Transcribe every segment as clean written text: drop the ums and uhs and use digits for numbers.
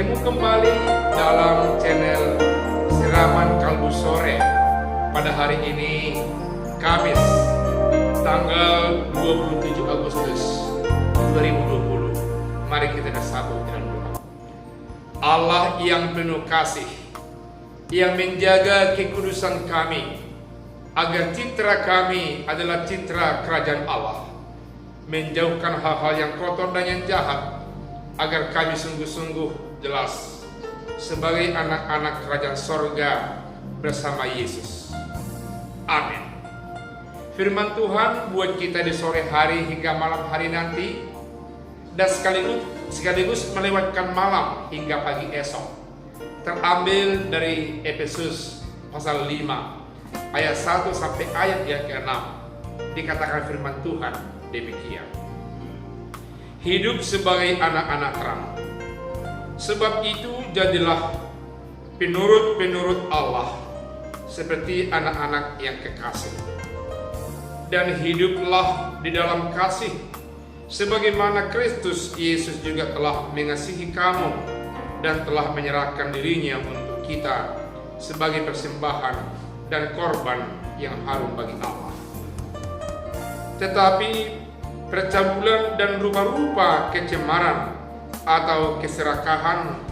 bertemu kembali dalam channel Siraman Kalbu Sore pada hari ini, Kamis, tanggal 27 Agustus 2020. Mari kita bersatu dalam doa. Allah yang penuh kasih, yang menjaga kekudusan kami, agar citra kami adalah citra kerajaan Allah, menjauhkan hal-hal yang kotor dan yang jahat, agar kami sungguh-sungguh jelas sebagai anak-anak kerajaan sorga bersama Yesus. Amin. Firman Tuhan buat kita di sore hari hingga malam hari nanti, dan sekaligus melewatkan malam hingga pagi esok, terambil dari Efesus pasal 5 ayat 1 sampai ayat yang ke-6. Dikatakan firman Tuhan demikian: hidup sebagai anak-anak terang. Sebab itu jadilah penurut-penurut Allah seperti anak-anak yang kekasih, dan hiduplah di dalam kasih sebagaimana Kristus Yesus juga telah mengasihi kamu dan telah menyerahkan dirinya untuk kita sebagai persembahan dan korban yang harum bagi Allah. Tetapi percabulan dan rupa-rupa kecemaran atau keserakahan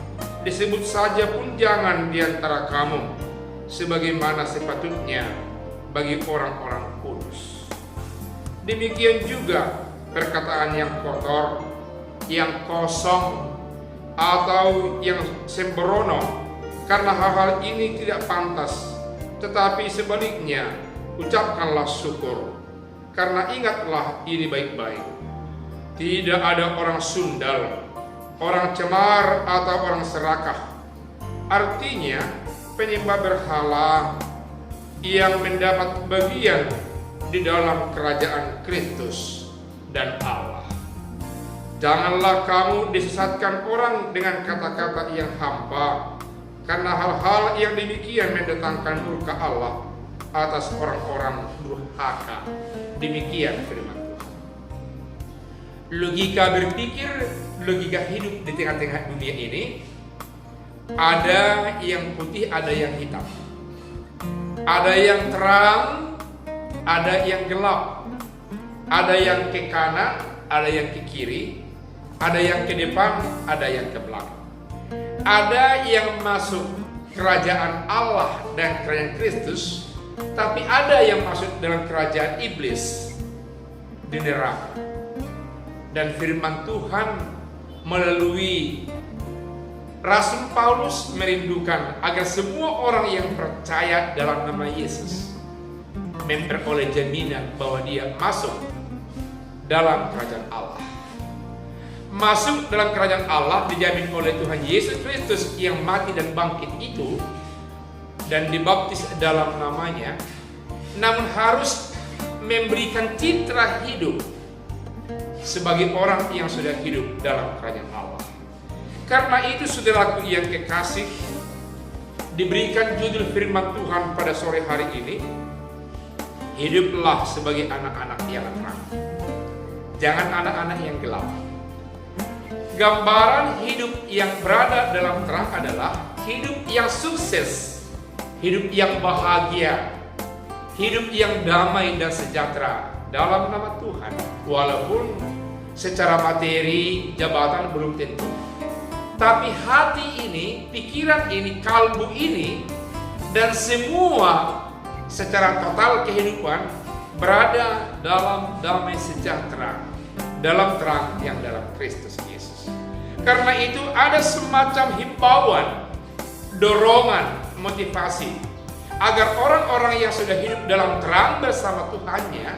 disebut saja pun jangan di antara kamu, sebagaimana sepatutnya bagi orang-orang kudus. Demikian juga perkataan yang kotor, yang kosong, atau yang sembrono, karena hal-hal ini tidak pantas. Tetapi sebaliknya, ucapkanlah syukur, karena ingatlah ini baik-baik. Tidak ada orang sundal, orang cemar, atau orang serakah, artinya penyembah berhala, yang mendapat bagian di dalam kerajaan Kristus dan Allah. Janganlah kamu disesatkan orang dengan kata-kata yang hampa, karena hal-hal yang demikian mendatangkan murka Allah atas orang-orang durhaka. Demikian firman Tuhan. Logika berpikir, logika hidup di tengah-tengah dunia ini, ada yang putih, ada yang hitam, ada yang terang, ada yang gelap, ada yang ke kanan, ada yang ke kiri, ada yang ke depan, ada yang ke belakang. Ada yang masuk kerajaan Allah dan kerajaan Kristus, tapi ada yang masuk dalam kerajaan iblis di neraka. Dan firman Tuhan melalui Rasul Paulus merindukan agar semua orang yang percaya dalam nama Yesus memperoleh jaminan bahwa dia masuk dalam kerajaan Allah. Masuk dalam kerajaan Allah dijamin oleh Tuhan Yesus Kristus yang mati dan bangkit itu, dan dibaptis dalam namanya, namun harus memberikan citra hidup sebagai orang yang sudah hidup dalam kerajaan Allah. Karena itu, saudaraku yang kekasih, diberikan judul firman Tuhan pada sore hari ini, hiduplah sebagai anak-anak yang terang, jangan anak-anak yang gelap. Gambaran hidup yang berada dalam terang adalah hidup yang sukses, hidup yang bahagia, hidup yang damai dan sejahtera dalam nama Tuhan. Walaupun secara materi jabatan belum tentu, tapi hati ini, pikiran ini, kalbu ini, dan semua secara total kehidupan berada dalam damai sejahtera, dalam terang yang dalam Kristus Yesus. Karena itu ada semacam himbauan, dorongan, motivasi agar orang-orang yang sudah hidup dalam terang bersama Tuhannya,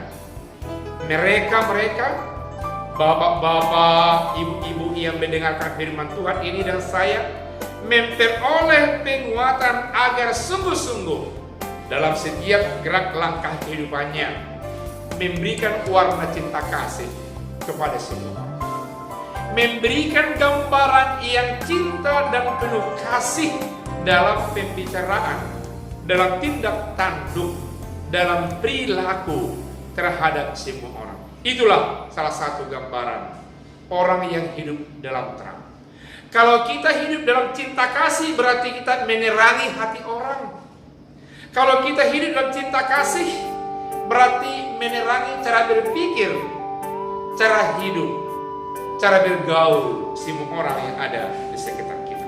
mereka bapak-bapak, ibu-ibu yang mendengarkan firman Tuhan ini dan saya, memperoleh penguatan agar sungguh-sungguh dalam setiap gerak langkah kehidupannya memberikan warna cinta kasih kepada semua orang, memberikan gambaran yang cinta dan penuh kasih dalam pembicaraan, dalam tindak tanduk, dalam perilaku terhadap semua orang. Itulah salah satu gambaran orang yang hidup dalam terang. Kalau kita hidup dalam cinta kasih, berarti kita menerangi hati orang. Kalau kita hidup dalam cinta kasih, berarti menerangi cara berpikir, cara hidup, cara bergaul semua orang yang ada di sekitar kita.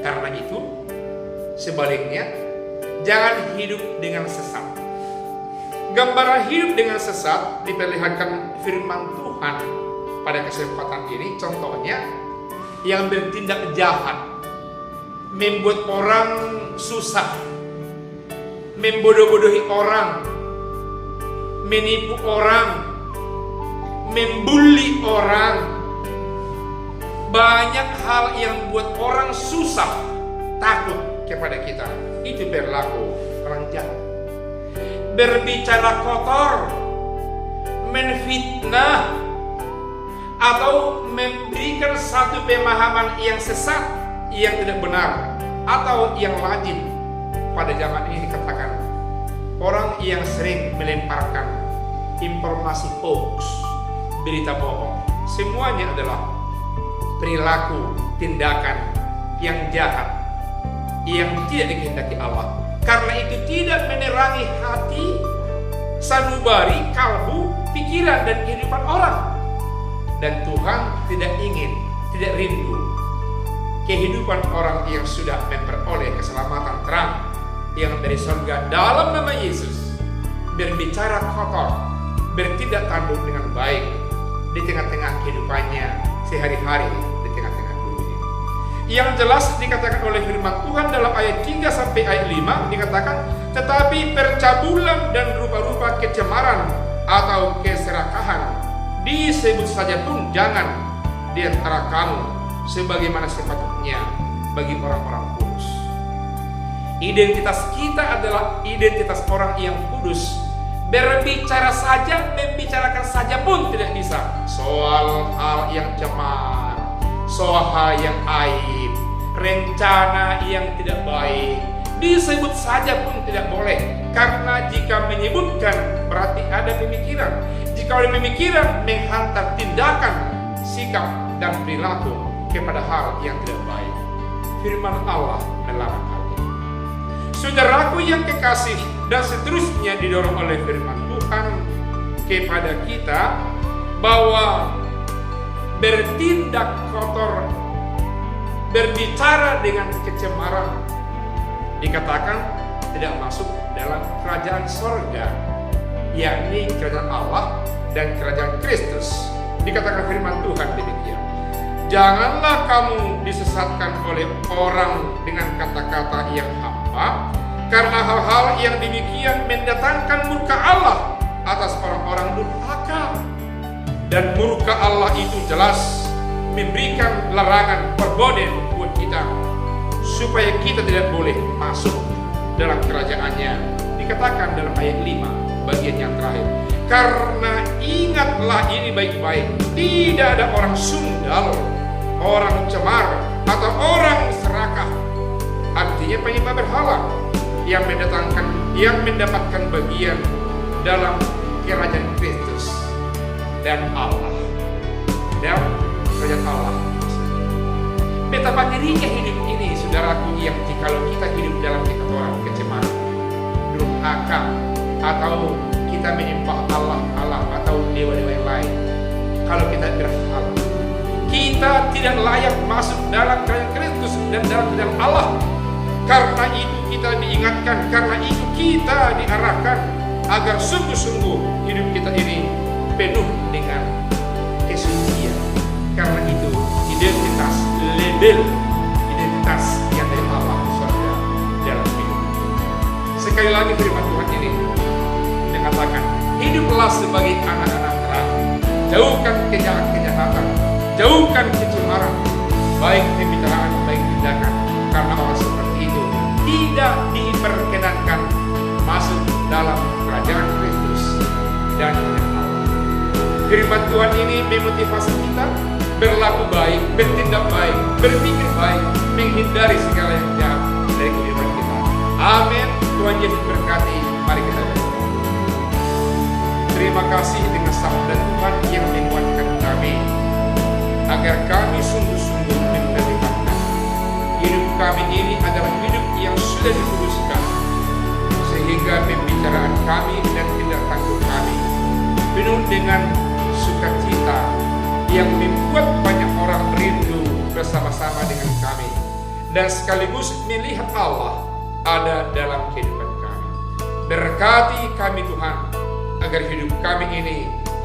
Karena itu, sebaliknya, jangan hidup dengan sesat. Gambaran hidup dengan sesat diperlihatkan firman Tuhan pada kesempatan ini. Contohnya, yang bertindak jahat, membuat orang susah, membodoh-bodohi orang, menipu orang, membuli orang. Banyak hal yang buat orang susah, takut kepada kita. Itu berlaku orang jahat. Berbicara kotor, menfitnah, atau memberikan satu pemahaman yang sesat, yang tidak benar, atau yang lazim pada zaman ini dikatakan orang yang sering melemparkan informasi hoax, berita bohong. Semuanya adalah perilaku, tindakan yang jahat, yang tidak dikehendaki Allah. Karena itu tidak menerangi hati, sanubari, kalbu, pikiran dan kehidupan orang. Dan Tuhan tidak ingin, tidak rindu kehidupan orang yang sudah memperoleh keselamatan terang yang dari surga dalam nama Yesus, berbicara kotor, bertindak tanduk dengan baik di tengah-tengah kehidupannya sehari-hari di tengah-tengah bumi ini. Yang jelas dikatakan oleh firman Tuhan dalam ayat 3 sampai ayat 5 dikatakan, tetapi percabulan dan rupa-rupa kecemaran atau keserakahan disebut saja pun jangan di antara kamu sebagaimana sepatutnya bagi orang-orang kudus. Identitas kita adalah identitas orang yang kudus. Berbicara saja, membicarakan saja pun tidak bisa soal hal yang cemar, soal hal yang aib, rencana yang tidak baik. Disebut saja pun tidak boleh, karena jika menyebutkan berarti ada pemikiran. Jika ada pemikiran menghantar tindakan, sikap dan perilaku kepada hal yang tidak baik. Firman Allah melarang hal ini. Saudaraku yang kekasih, dan seterusnya didorong oleh firman Tuhan kepada kita bahwa bertindak kotor, berbicara dengan kecemaran, dikatakan tidak masuk dalam kerajaan sorga, yakni kerajaan Allah dan kerajaan Kristus. Dikatakan firman Tuhan demikian, janganlah kamu disesatkan oleh orang dengan kata-kata yang hampa, karena hal-hal yang demikian mendatangkan murka Allah atas orang-orang durhaka. Dan murka Allah itu jelas memberikan larangan perboden buat kita, supaya kita tidak boleh masuk dalam kerajaannya. Dikatakan dalam ayat 5 bagian yang terakhir, karena ingatlah ini baik-baik, tidak ada orang sundal, orang cemar, atau orang serakah, artinya penyembah berhala, yang mendapatkan bagian dalam kerajaan Kristus dan Allah. Dan kerajaan Allah, betapa dirinya hidup ini, saudaraku, yang jikalau kita hidup dalam kekatoran, kecemaran, durhaka, atau kita menyembah Allah atau dewa-dewa yang lain, kalau kita berhala, kita tidak layak masuk dalam kerajaan Kristus dan dalam kerajaan Allah. Karena itu kita diingatkan, karena itu kita diarahkan agar sungguh-sungguh hidup kita ini penuh dengan kesucian. Karena itu identitas label, identitas yang dari Allah surga dalam hidup. Sekali lagi firman Tuhan ini mengatakan, hiduplah sebagai anak-anak terang, jauhkan kejahatan, jauhkan kecemaran, baik pembicaraan, baik tindakan, karena orang seperti itu tidak diperkenankan masuk dalam kerajaan Kristus dan Allah. Firman Tuhan ini memotivasi kita berlaku baik, bertindak baik, berpikir baik, menghindari segala yang jahat dari kehidupan kita. Amin. Tuhan Yesus berkati. Mari kita berdoa. Terima kasih dengan sabda Tuhan yang menguatkan kami, agar kami sungguh-sungguh kami ini adalah hidup yang sudah dikuduskan, sehingga pembicaraan kami dan tindak tanduk kami penuh dengan sukacita yang membuat banyak orang rindu bersama-sama dengan kami, dan sekaligus melihat Allah ada dalam kehidupan kami. Berkati kami Tuhan, agar hidup kami ini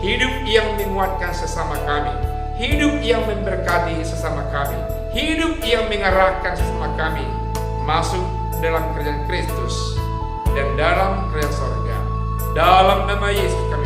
hidup yang menguatkan sesama kami, hidup yang memberkati sesama kami, hidup yang mengarahkan sesama kami masuk dalam kerajaan Kristus dan dalam kerajaan sorga. Dalam nama Yesus kami